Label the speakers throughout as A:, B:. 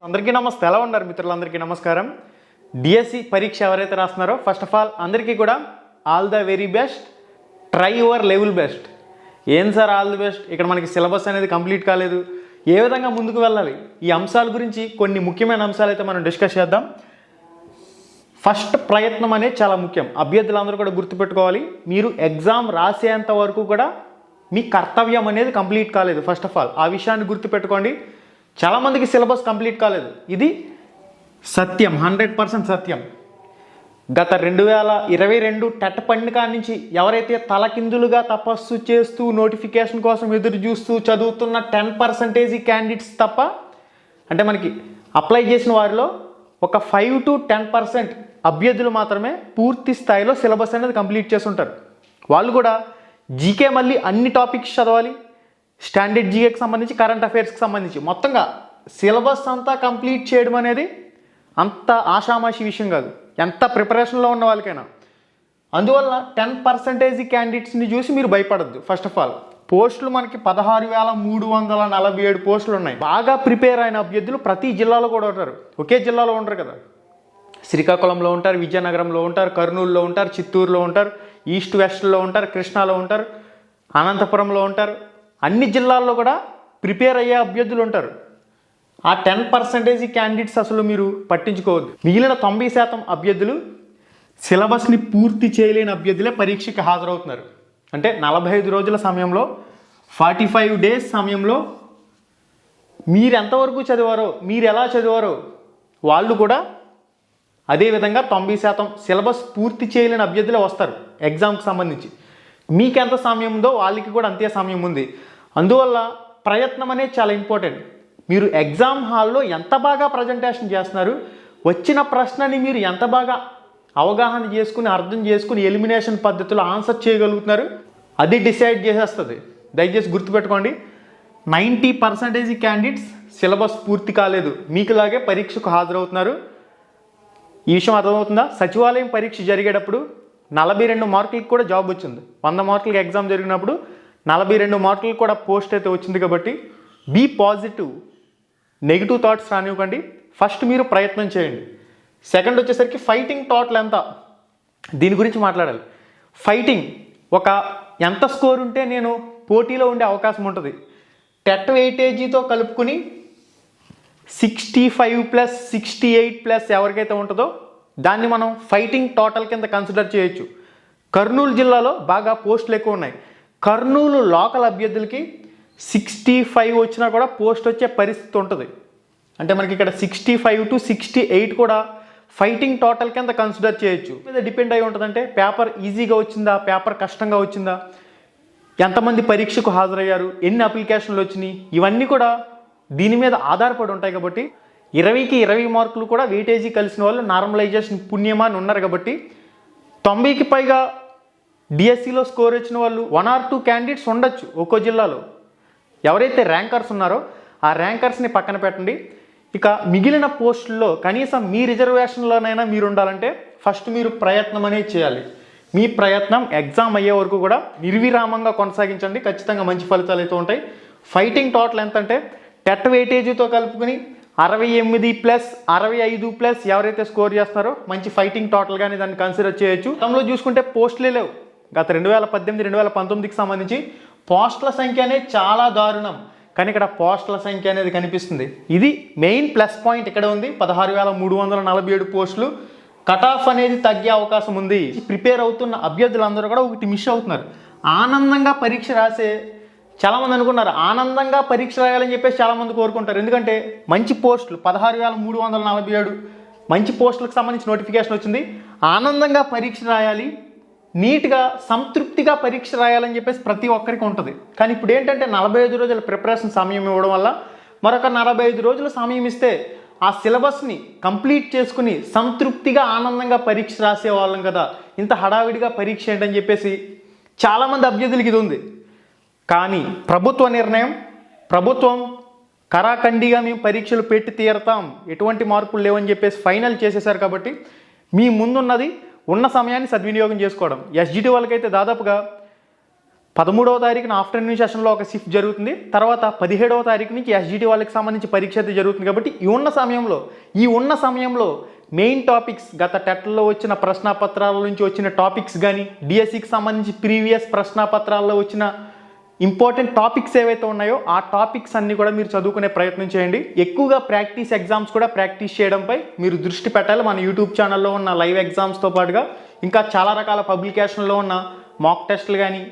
A: అందరికీ నమస్తే. ఎలా ఉన్నారు మిత్రులందరికీ నమస్కారం. డిఎస్సి పరీక్ష ఎవరైతే రాస్తున్నారో ఫస్ట్ ఆఫ్ ఆల్ అందరికీ కూడా all the very best. Try your level best. ఏం సార్ ఆల్ ది బెస్ట్? ఇక్కడ మనకి సిలబస్ అనేది కంప్లీట్ కాలేదు, ఏ విధంగా ముందుకు వెళ్ళాలి, ఈ అంశాల గురించి కొన్ని ముఖ్యమైన అంశాలు అయితే మనం డిస్కస్ చేద్దాం. ఫస్ట్ ప్రయత్నం అనేది చాలా ముఖ్యం. అభ్యర్థులందరూ కూడా గుర్తుపెట్టుకోవాలి, మీరు ఎగ్జామ్ రాసేంత వరకు కూడా మీ కర్తవ్యం అనేది కంప్లీట్ కాలేదు. ఫస్ట్ ఆఫ్ ఆల్ ఆ విషయాన్ని గుర్తుపెట్టుకోండి. చాలామందికి సిలబస్ కంప్లీట్ కాలేదు, ఇది సత్యం, 100% సత్యం. గత 2022 టెట్ పండిక నుంచి ఎవరైతే తలకిందులుగా తపస్సు చేస్తూ నోటిఫికేషన్ కోసం ఎదురు చూస్తూ చదువుతున్న 10% క్యాండిడేట్స్ తప్ప, అంటే మనకి అప్లై చేసిన వారిలో ఒక 5 to 10% అభ్యర్థులు మాత్రమే పూర్తి స్థాయిలో సిలబస్ అనేది కంప్లీట్ చేసి ఉంటారు. వాళ్ళు కూడా జీకే మళ్ళీ అన్ని టాపిక్స్ చదవాలి, స్టాండర్డ్ జీకేకి సంబంధించి, కరెంట్ అఫైర్స్కి సంబంధించి మొత్తంగా సిలబస్ అంతా కంప్లీట్ చేయడం అనేది అంత ఆషామాషి విషయం కాదు, ఎంత ప్రిపరేషన్లో ఉన్న వాళ్ళకైనా. అందువల్ల 10% క్యాండిడేట్స్ని చూసి మీరు భయపడద్దు. ఫస్ట్ ఆఫ్ ఆల్ పోస్టులు మనకి 16,347 పోస్టులు ఉన్నాయి. బాగా ప్రిపేర్ అయిన అభ్యర్థులు ప్రతి జిల్లాలో కూడా ఉంటారు, ఒకే జిల్లాలో ఉంటారు కదా. శ్రీకాకుళంలో ఉంటారు, విజయనగరంలో ఉంటారు, కర్నూలులో ఉంటారు, చిత్తూరులో ఉంటారు, ఈస్ట్ వెస్ట్లో ఉంటారు, కృష్ణాలో ఉంటారు, అనంతపురంలో ఉంటారు. అన్ని జిల్లాల్లో కూడా ప్రిపేర్ అయ్యే అభ్యర్థులు ఉంటారు. ఆ 10% క్యాండిడేట్స్ అసలు మీరు పట్టించుకోవద్దు. మిగిలిన 90% అభ్యర్థులు సిలబస్ని పూర్తి చేయలేని అభ్యర్థులే పరీక్షకి హాజరవుతున్నారు. అంటే 45 రోజుల సమయంలో, 45 డేస్ సమయంలో మీరు ఎంతవరకు చదివారో, మీరు ఎలా చదివారో వాళ్ళు కూడా అదేవిధంగా 90% సిలబస్ పూర్తి చేయలేని అభ్యర్థులే వస్తారు ఎగ్జామ్కి సంబంధించి. మీకెంత సమయం ఉందో వాళ్ళకి కూడా అంతే సమయం ఉంది. అందువల్ల ప్రయత్నం అనేది చాలా ఇంపార్టెంట్. మీరు ఎగ్జామ్ హాల్లో ఎంత బాగా ప్రజెంటేషన్ చేస్తున్నారు, వచ్చిన ప్రశ్నని మీరు ఎంత బాగా అవగాహన చేసుకుని, అర్థం చేసుకుని, ఎలిమినేషన్ పద్ధతిలో ఆన్సర్ చేయగలుగుతున్నారు, అది డిసైడ్ చేసేస్తుంది. దయచేసి గుర్తుపెట్టుకోండి, 90% క్యాండిడేట్స్ సిలబస్ పూర్తి కాలేదు, మీకులాగే పరీక్షకు హాజరవుతున్నారు. ఈ విషయం అర్థమవుతుందా? సచివాలయం పరీక్ష జరిగేటప్పుడు 42 మార్కులకి కూడా జాబ్ వచ్చింది. 100 మార్కులకి ఎగ్జామ్ జరిగినప్పుడు 42 మార్కులకు కూడా పోస్ట్ అయితే వచ్చింది. కాబట్టి బీ పాజిటివ్, నెగిటివ్ థాట్స్ రానివ్వకండి. ఫస్ట్ మీరు ప్రయత్నం చేయండి. సెకండ్ వచ్చేసరికి ఫైటింగ్ టోటల్ ఎంత, దీని గురించి మాట్లాడాలి. ఫైటింగ్ ఒక ఎంత స్కోర్ ఉంటే నేను పోటీలో ఉండే అవకాశం ఉంటుంది. టెట్ వెయిటేజీతో కలుపుకుని 65+, 68+ ఎవరికైతే ఉంటుందో దాన్ని మనం ఫైటింగ్ టోటల్ కింద కన్సిడర్ చేయొచ్చు. కర్నూలు జిల్లాలో బాగా పోస్టులు ఎక్కువ ఉన్నాయి. కర్నూలు లోకల్ అభ్యర్థులకి 65 వచ్చినా కూడా పోస్ట్ వచ్చే పరిస్థితి ఉంటుంది. అంటే మనకి ఇక్కడ 65 to 68 కూడా ఫైటింగ్ టోటల్ కింద కన్సిడర్ చేయొచ్చు. మీద డిపెండ్ అయి ఉంటుందంటే పేపర్ ఈజీగా వచ్చిందా, పేపర్ కష్టంగా వచ్చిందా, ఎంతమంది పరీక్షకు హాజరయ్యారు, ఎన్ని అప్లికేషన్లు వచ్చినాయి, ఇవన్నీ కూడా దీని మీద ఆధారపడి ఉంటాయి. కాబట్టి 20కి 20 మార్కులు కూడా వెయిటేజీ కలిసిన వాళ్ళు నార్మలైజేషన్ పుణ్యమాని ఉన్నారు. కాబట్టి 90కి పైగా డిఎస్సిలో స్కోర్ వచ్చిన వాళ్ళు 1 or 2 క్యాండిడేట్స్ ఉండొచ్చు ఒక్కో జిల్లాలో. ఎవరైతే ర్యాంకర్స్ ఉన్నారో ఆ ర్యాంకర్స్ని పక్కన పెట్టండి. ఇక మిగిలిన పోస్టుల్లో కనీసం మీ రిజర్వేషన్లోనైనా మీరు ఉండాలంటే ఫస్ట్ మీరు ప్రయత్నం అనేది చేయాలి. మీ ప్రయత్నం ఎగ్జామ్ అయ్యే వరకు కూడా నిర్విరామంగా కొనసాగించండి. ఖచ్చితంగా మంచి ఫలితాలు అయితే ఉంటాయి. ఫైటింగ్ టోటల్ ఎంత అంటే టెట్ వెయిటేజీతో కలుపుకుని 68+, 65+ ఎవరైతే స్కోర్ చేస్తున్నారో మంచి ఫైటింగ్ టోటల్గానే దాన్ని కన్సిడర్ చేయొచ్చు. గతంలో చూసుకుంటే పోస్టులే లేవు. గత 2018, 2019కి సంబంధించి పోస్టుల సంఖ్య అనేది చాలా దారుణం, కానీ ఇక్కడ పోస్టుల సంఖ్య అనేది కనిపిస్తుంది. ఇది మెయిన్ ప్లస్ పాయింట్ ఇక్కడ ఉంది. 16,347 పోస్టులు. కట్ ఆఫ్ అనేది తగ్గే అవకాశం ఉంది. ప్రిపేర్ అవుతున్న అభ్యర్థులందరూ కూడా ఒకటి మిస్ అవుతున్నారు. ఆనందంగా పరీక్ష రాసే చాలామంది అనుకున్నారు, ఆనందంగా పరీక్ష రాయాలని చెప్పేసి చాలామంది కోరుకుంటారు. ఎందుకంటే మంచి పోస్టులు 16,347 మంచి పోస్టులకు సంబంధించి నోటిఫికేషన్ వచ్చింది. ఆనందంగా పరీక్ష రాయాలి, నీట్గా సంతృప్తిగా పరీక్ష రాయాలని చెప్పేసి ప్రతి ఒక్కరికి ఉంటుంది. కానీ ఇప్పుడు ఏంటంటే 45 రోజుల ప్రిపరేషన్ సమయం ఇవ్వడం వల్ల మరొక 45 రోజుల సమయం ఇస్తే ఆ సిలబస్ని కంప్లీట్ చేసుకుని సంతృప్తిగా ఆనందంగా పరీక్ష రాసేవాళ్ళం కదా, ఇంత హడావిడిగా పరీక్ష ఏంటని చెప్పేసి చాలామంది అభ్యర్థులకి ఇది ఉంది. కానీ ప్రభుత్వ నిర్ణయం, ప్రభుత్వం కరాఖండిగా మేము పరీక్షలు పెట్టి తీరతాం, ఎటువంటి మార్పులు లేవని చెప్పేసి ఫైనల్ చేసేశారు. కాబట్టి మీ ముందున్నది ఉన్న సమయాన్ని సద్వినియోగం చేసుకోవడం. ఎస్జిటి వాళ్ళకైతే దాదాపుగా 13వ తారీఖున ఆఫ్టర్నూన్ సెషన్లో ఒక షిఫ్ట్ జరుగుతుంది. తర్వాత 17వ తారీఖు నుంచి ఎస్జిటి వాళ్ళకి సంబంధించి పరీక్ష అయితే జరుగుతుంది. కాబట్టి ఈ ఉన్న సమయంలో మెయిన్ టాపిక్స్ గత టెట్లో వచ్చిన ప్రశ్నాపత్రాల నుంచి వచ్చిన టాపిక్స్ కానీ డిఎస్సికి సంబంధించి ప్రీవియస్ ప్రశ్నాపత్రాల్లో వచ్చిన ఇంపార్టెంట్ టాపిక్స్ ఏవైతే ఉన్నాయో ఆ టాపిక్స్ అన్నీ కూడా మీరు చదువుకునే ప్రయత్నం చేయండి. ఎక్కువగా ప్రాక్టీస్ ఎగ్జామ్స్ కూడా ప్రాక్టీస్ చేయడంపై మీరు దృష్టి పెట్టాలి. మన యూట్యూబ్ ఛానల్లో ఉన్న లైవ్ ఎగ్జామ్స్తో పాటుగా ఇంకా చాలా రకాల పబ్లికేషన్లో ఉన్న మాక్ టెస్టులు కానీ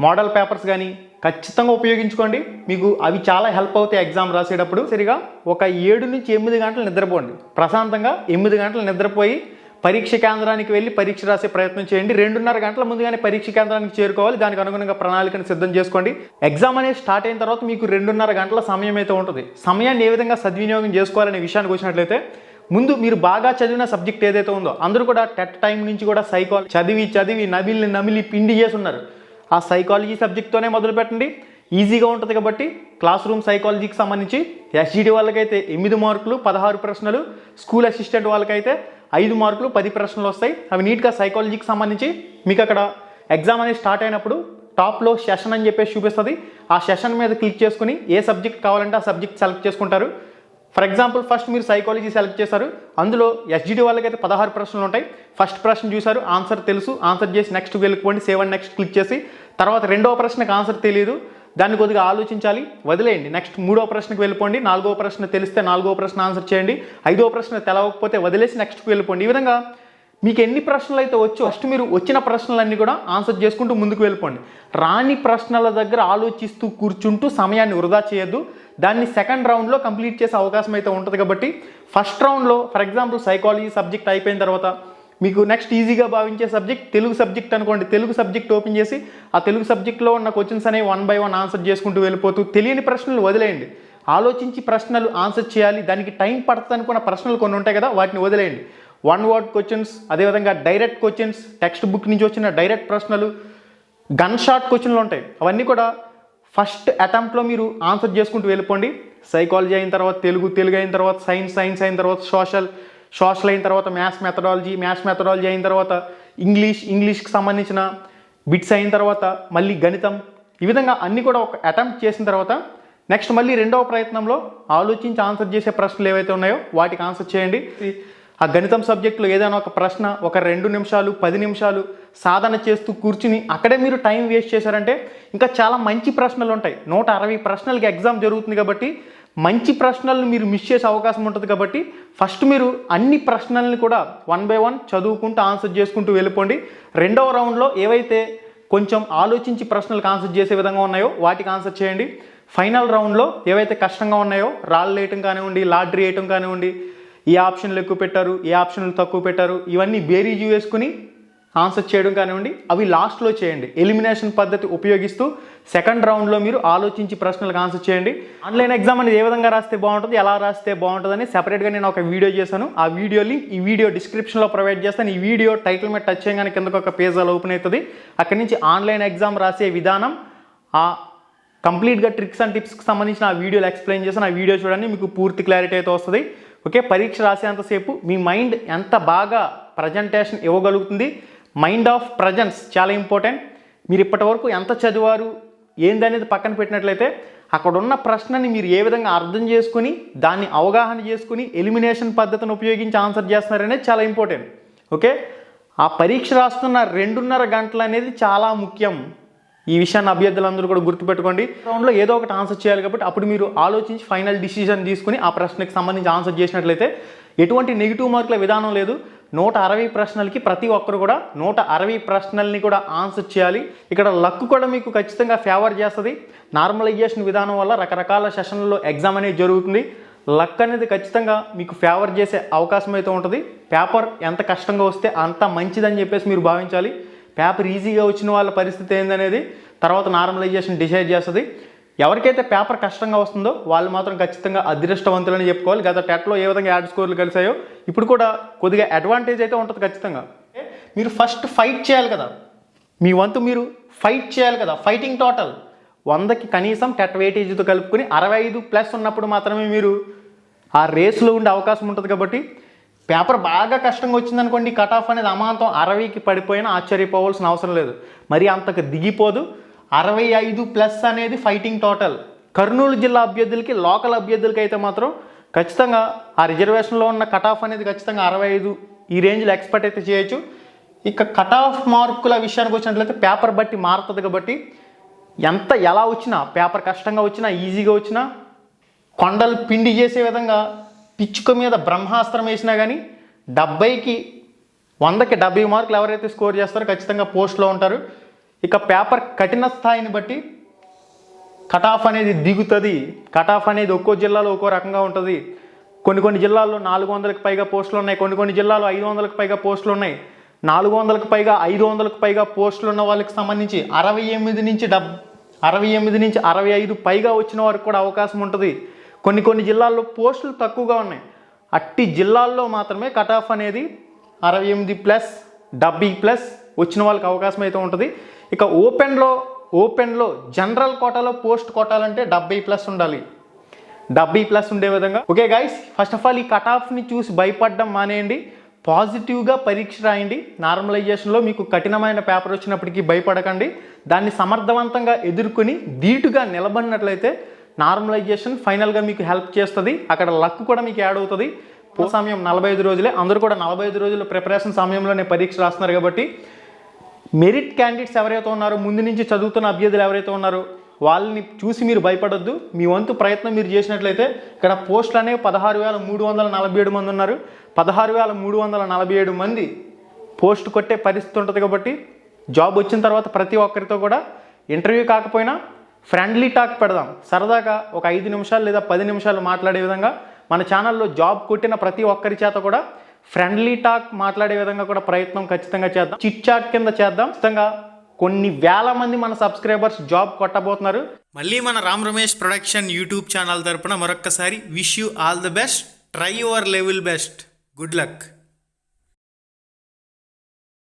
A: మోడల్ పేపర్స్ కానీ ఖచ్చితంగా ఉపయోగించుకోండి. మీకు అవి చాలా హెల్ప్ అవుతాయి ఎగ్జామ్ రాసేటప్పుడు. సరిగా ఒక 7 నుంచి 8 గంటలు నిద్రపోండి. ప్రశాంతంగా 8 గంటలు నిద్రపోయి పరీక్ష కేంద్రానికి వెళ్ళి పరీక్ష రాసే ప్రయత్నం చేయండి. 2.5 గంటల ముందుగానే పరీక్ష కేంద్రానికి చేరుకోవాలి. దానికి అనుగుణంగా ప్రణాళికను సిద్ధం చేసుకోండి. ఎగ్జామ్ అనేది స్టార్ట్ అయిన తర్వాత మీకు 2.5 గంటల సమయం అయితే ఉంటుంది. సమయాన్ని ఏ విధంగా సద్వినియోగం చేసుకోవాలనే విషయానికి వచ్చినట్లయితే ముందు మీరు బాగా చదివిన సబ్జెక్ట్ ఏదైతే ఉందో అందరూ కూడా టెట్ టైం నుంచి కూడా సైకాలజీ చదివి నమిలి పిండి చేసి ఉన్నారు. ఆ సైకాలజీ సబ్జెక్ట్తోనే మొదలు పెట్టండి. ఈజీగా ఉంటుంది కాబట్టి క్లాస్ రూమ్ సైకాలజీకి సంబంధించి ఎస్జిటి వాళ్ళకైతే 8 మార్కులు 16 ప్రశ్నలు, స్కూల్ అసిస్టెంట్ వాళ్ళకైతే 5 మార్కులు 10 ప్రశ్నలు వస్తాయి. అవి నీట్గా సైకాలజీకి సంబంధించి మీకు అక్కడ ఎగ్జామ్ అనేది స్టార్ట్ అయినప్పుడు టాప్లో సెషన్ అని చెప్పేసి చూపిస్తుంది. ఆ సెషన్ మీద క్లిక్ చేసుకుని ఏ సబ్జెక్ట్ కావాలంటే ఆ సబ్జెక్ట్ సెలెక్ట్ చేసుకుంటారు. ఫర్ ఎగ్జాంపుల్ ఫస్ట్ మీరు సైకాలజీ సెలెక్ట్ చేశారు. అందులో ఎస్జిటి వాళ్ళకైతే 16 ప్రశ్నలు ఉంటాయి. ఫస్ట్ ప్రశ్న చూశారు, ఆన్సర్ తెలుసు, ఆన్సర్ చేసి నెక్స్ట్ వెళ్ళిపోండి, సేవ్ అండ్ నెక్స్ట్ క్లిక్ చేసి తర్వాత 2వ ప్రశ్నకు ఆన్సర్ తెలియదు, దాన్ని కొద్దిగా ఆలోచించాలి, వదిలేయండి. నెక్స్ట్ 3వ ప్రశ్నకు వెళ్ళిపోండి. 4వ ప్రశ్న తెలిస్తే 4వ ప్రశ్న ఆన్సర్ చేయండి. 5వ ప్రశ్న తెలవకపోతే వదిలేసి నెక్స్ట్కి వెళ్ళిపోండి. ఈ విధంగా మీకు ఎన్ని ప్రశ్నలు అయితే వచ్చో ఫస్ట్ మీరు వచ్చిన ప్రశ్నలన్నీ కూడా ఆన్సర్ చేసుకుంటూ ముందుకు వెళ్ళిపోండి. రాని ప్రశ్నల దగ్గర ఆలోచిస్తూ కూర్చుంటూ సమయాన్ని వృధా చేయొద్దు. దాన్ని సెకండ్ రౌండ్లో కంప్లీట్ చేసే అవకాశం అయితే ఉంటుంది. కాబట్టి ఫస్ట్ రౌండ్లో ఫర్ ఎగ్జాంపుల్ సైకాలజీ సబ్జెక్ట్ అయిపోయిన తర్వాత మీకు నెక్స్ట్ ఈజీగా భావించే సబ్జెక్ట్ తెలుగు సబ్జెక్ట్ అనుకోండి. తెలుగు సబ్జెక్ట్ ఓపెన్ చేసి ఆ తెలుగు సబ్జెక్ట్లో ఉన్న క్వశ్చన్స్ అనేవి 1 by 1 ఆన్సర్ చేసుకుంటూ వెళ్ళిపోతూ తెలియని ప్రశ్నలు వదిలేయండి. ఆలోచించి ప్రశ్నలు ఆన్సర్ చేయాలి, దానికి టైం పడుతుంది అనుకున్న ప్రశ్నలు కొన్ని ఉంటాయి కదా, వాటిని వదిలేయండి. 1 word క్వశ్చన్స్, అదేవిధంగా డైరెక్ట్ క్వశ్చన్స్, టెక్స్ట్ బుక్ నుంచి వచ్చిన డైరెక్ట్ ప్రశ్నలు, గన్ షాట్ క్వశ్చన్లు ఉంటాయి. అవన్నీ కూడా ఫస్ట్ అటెంప్ట్లో మీరు ఆన్సర్ చేసుకుంటూ వెళ్ళిపోండి. సైకాలజీ అయిన తర్వాత తెలుగు అయిన తర్వాత సైన్స్ అయిన తర్వాత సోషల్ అయిన తర్వాత మ్యాథ్స్ మెథడాలజీ అయిన తర్వాత ఇంగ్లీష్కి సంబంధించిన బిట్స్ అయిన తర్వాత మళ్ళీ గణితం. ఈ విధంగా అన్నీ కూడా ఒక అటెంప్ట్ చేసిన తర్వాత నెక్స్ట్ మళ్ళీ 2వ ప్రయత్నంలో ఆలోచించి ఆన్సర్ చేసే ప్రశ్నలు ఏవైతే ఉన్నాయో వాటికి ఆన్సర్ చేయండి. ఆ గణితం సబ్జెక్టులో ఏదైనా ఒక ప్రశ్న ఒక 2 నిమిషాలు 10 నిమిషాలు సాధన చేస్తూ కూర్చుని అక్కడే మీరు టైం వేస్ట్ చేశారంటే ఇంకా చాలా మంచి ప్రశ్నలు ఉంటాయి. 160 ప్రశ్నలకి ఎగ్జామ్ జరుగుతుంది కాబట్టి మంచి ప్రశ్నలను మీరు మిస్ చేసే అవకాశం ఉంటుంది. కాబట్టి ఫస్ట్ మీరు అన్ని ప్రశ్నల్ని కూడా 1 by 1 చదువుకుంటూ ఆన్సర్ చేసుకుంటూ వెళ్ళిపోండి. 2వ రౌండ్లో ఏవైతే కొంచెం ఆలోచించి ప్రశ్నలకు ఆన్సర్ చేసే విధంగా ఉన్నాయో వాటికి ఆన్సర్ చేయండి. ఫైనల్ రౌండ్లో ఏవైతే కష్టంగా ఉన్నాయో రాళ్ళు వేయటం కానివ్వండి, లాటరీ వేయటం కానివ్వండి, ఏ ఆప్షన్లు ఎక్కువ పెట్టారు, ఏ ఆప్షన్లు తక్కువ పెట్టారు, ఇవన్నీ బేరీజు వేసుకుని ఆన్సర్ చేయడం కానివ్వండి, అవి లాస్ట్లో చేయండి. ఎలిమినేషన్ పద్ధతి ఉపయోగిస్తూ సెకండ్ రౌండ్లో మీరు ఆలోచించి ప్రశ్నలకు ఆన్సర్ చేయండి. ఆన్లైన్ ఎగ్జామ్ అనేది ఏ విధంగా రాస్తే బాగుంటుంది, ఎలా రాస్తే బాగుంటుందని సెపరేట్గా నేను ఒక వీడియో చేశాను. ఆ వీడియో లింక్ ఈ వీడియో డిస్క్రిప్షన్లో ప్రొవైడ్ చేస్తాను. ఈ వీడియో టైటిల్ మీద టచ్ చేయగానే కిందకు ఒక పేజ్ అలా ఓపెన్ అవుతుంది. అక్కడి నుంచి ఆన్లైన్ ఎగ్జామ్ రాసే విధానం, ఆ కంప్లీట్గా ట్రిక్స్ అండ్ టిప్స్కి సంబంధించిన ఆ వీడియోలు ఎక్స్ప్లెయిన్ చేశాను. ఆ వీడియో చూడండి, మీకు పూర్తి క్లారిటీ అయితే వస్తుంది. ఓకే, పరీక్ష రాసేంతసేపు మీ మైండ్ ఎంత బాగా ప్రజెంటేషన్ ఇవ్వగలుగుతుంది, మైండ్ ఆఫ్ ప్రజెన్స్ చాలా ఇంపార్టెంట్. మీరు ఇప్పటి వరకు ఎంత చదివారు ఏందనేది పక్కన పెట్టినట్లయితే అక్కడ ఉన్న ప్రశ్నని మీరు ఏ విధంగా అర్థం చేసుకుని దాన్ని అవగాహన చేసుకుని ఎలిమినేషన్ పద్ధతిని ఉపయోగించి ఆన్సర్ చేస్తున్నారనేది చాలా ఇంపార్టెంట్. ఓకే, ఆ పరీక్ష రాస్తున్న 2.5 గంటలు అనేది చాలా ముఖ్యం. ఈ విషయాన్ని అభ్యర్థులందరూ కూడా గుర్తుపెట్టుకోండి. రౌండ్లో ఏదో ఒకటి ఆన్సర్ చేయాలి కాబట్టి అప్పుడు మీరు ఆలోచించి ఫైనల్ డిసిజన్ తీసుకుని ఆ ప్రశ్నకి సంబంధించి ఆన్సర్ చేసినట్లయితే ఎటువంటి నెగిటివ్ మార్కుల విధానం లేదు. 160 ప్రశ్నలకి ప్రతి ఒక్కరు కూడా 160 ప్రశ్నల్ని కూడా ఆన్సర్ చేయాలి. ఇక్కడ లక్ కూడా మీకు ఖచ్చితంగా ఫేవర్ చేస్తుంది. నార్మలైజేషన్ విధానం వల్ల రకరకాల సెషన్లలో ఎగ్జామ్ అనేది జరుగుతుంది. లక్ అనేది ఖచ్చితంగా మీకు ఫేవర్ చేసే అవకాశం అయితే ఉంటుంది. పేపర్ ఎంత కష్టంగా వస్తే అంత మంచిదని చెప్పేసి మీరు భావించాలి. పేపర్ ఈజీగా వచ్చిన వాళ్ళ పరిస్థితి ఏందనేది తర్వాత నార్మలైజేషన్ డిసైడ్ చేస్తుంది. ఎవరికైతే పేపర్ కష్టంగా వస్తుందో వాళ్ళు మాత్రం ఖచ్చితంగా అదృష్టవంతులని చెప్పుకోవాలి. గత టెట్లో ఏ విధంగా యాడ్ స్కోర్లు కలిసాయో ఇప్పుడు కూడా కొద్దిగా అడ్వాంటేజ్ అయితే ఉంటుంది ఖచ్చితంగా. మీరు ఫస్ట్ ఫైట్ చేయాలి కదా, మీ వంతు మీరు ఫైట్ చేయాలి కదా. ఫైటింగ్ టోటల్ 100కి కనీసం టెట్ వెయిటేజ్తో కలుపుకొని 65+ ఉన్నప్పుడు మాత్రమే మీరు ఆ రేస్లో ఉండే అవకాశం ఉంటుంది. కాబట్టి పేపర్ బాగా కష్టంగా వచ్చిందనుకోండి, కట్ ఆఫ్ అనేది అమాంతం 60కి పడిపోయినా ఆశ్చర్యపోవాల్సిన అవసరం లేదు. మరి అంతకు దిగిపోదు. 65+ అనేది ఫైటింగ్ టోటల్. కర్నూలు జిల్లా అభ్యర్థులకి, లోకల్ అభ్యర్థులకి అయితే మాత్రం ఖచ్చితంగా ఆ రిజర్వేషన్లో ఉన్న కట్ ఆఫ్ అనేది ఖచ్చితంగా 65 ఈ రేంజ్లో ఎక్స్పెక్ట్ అయితే చేయొచ్చు. ఇక కట్ ఆఫ్ మార్కుల విషయానికి వచ్చినట్లయితే పేపర్ బట్టి మారుతుంది కాబట్టి ఎలా వచ్చినా, పేపర్ కష్టంగా వచ్చినా, ఈజీగా వచ్చినా, కొండలు పిండి చేసే విధంగా పిచ్చుక మీద బ్రహ్మాస్త్రం వేసినా కానీ 70కి 100కి 70 మార్కులు ఎవరైతే స్కోర్ చేస్తారో ఖచ్చితంగా పోస్ట్లో ఉంటారు. ఇక పేపర్ కఠిన స్థాయిని బట్టి కట్ ఆఫ్ అనేది దిగుతుంది. కట్ ఆఫ్ అనేది ఒక్కో జిల్లాలో ఒక్కో రకంగా ఉంటుంది. కొన్ని జిల్లాల్లో 400కి పైగా పోస్టులు ఉన్నాయి, కొన్ని జిల్లాలో 500కి పైగా పోస్టులు ఉన్నాయి. 400కి పైగా, 500కి పైగా పోస్టులు ఉన్న వాళ్ళకి సంబంధించి 68 నుంచి 65 పైగా వచ్చిన వారికి కూడా అవకాశం ఉంటుంది. కొన్ని జిల్లాల్లో పోస్టులు తక్కువగా ఉన్నాయి. అట్టి జిల్లాల్లో మాత్రమే కట్ ఆఫ్ అనేది 68+, 70+ వచ్చిన వాళ్ళకి అవకాశం అయితే ఉంటుంది. ఇక ఓపెన్లో జనరల్ కోటాలో పోస్ట్ కొట్టాలంటే 70+ ఉండాలి. 70+ ఉండే విధంగా. Okay guys, first of all ఈ కట్ ఆఫ్ని చూసి భయపడడం మానేయండి. పాజిటివ్గా పరీక్ష రాయండి. నార్మలైజేషన్లో మీకు కఠినమైన పేపర్ వచ్చినప్పటికీ భయపడకండి. దాన్ని సమర్థవంతంగా ఎదుర్కొని ధీటుగా నిలబడినట్లయితే నార్మలైజేషన్ ఫైనల్గా మీకు హెల్ప్ చేస్తుంది. అక్కడ లక్ కూడా మీకు యాడ్ అవుతుంది. సమయం 45 రోజులే. అందరూ కూడా 45 రోజుల ప్రిపరేషన్ సమయంలోనే పరీక్ష రాస్తున్నారు కాబట్టి మెరిట్ క్యాండిడేట్స్ ఎవరైతే ఉన్నారో, ముందు నుంచి చదువుతున్న అభ్యర్థులు ఎవరైతే ఉన్నారో వాళ్ళని చూసి మీరు భయపడొద్దు. మీ వంతు ప్రయత్నం మీరు చేసినట్లయితే ఇక్కడ పోస్టులు అనేవి 16,347 మంది ఉన్నారు. 16,347 మంది పోస్ట్ కొట్టే పరిస్థితి ఉంటుంది కాబట్టి జాబ్ వచ్చిన తర్వాత ప్రతి ఒక్కరితో కూడా ఇంటర్వ్యూ కాకపోయినా ఫ్రెండ్లీ టాక్ పెడదాం. సరదాగా ఒక 5 నిమిషాలు లేదా 10 నిమిషాలు మాట్లాడే విధంగా మన ఛానల్లో జాబ్ కొట్టిన ప్రతి ఒక్కరి చేత కూడా ఫ్రెండ్లీ టాక్ మాట్లాడే విధంగా కూడా ప్రయత్నం ఖచ్చితంగా చేద్దాం. చిట్ చాట్ కింద చేద్దాం. ఖచ్చితంగా కొన్ని వేల మంది మన సబ్స్క్రైబర్స్ జాబ్ కొట్టబోతున్నారు. మళ్ళీ మన Ram Ramesh production YouTube channel తరపున మరొక్కసారి wish you all the best. Try your level best. Good luck.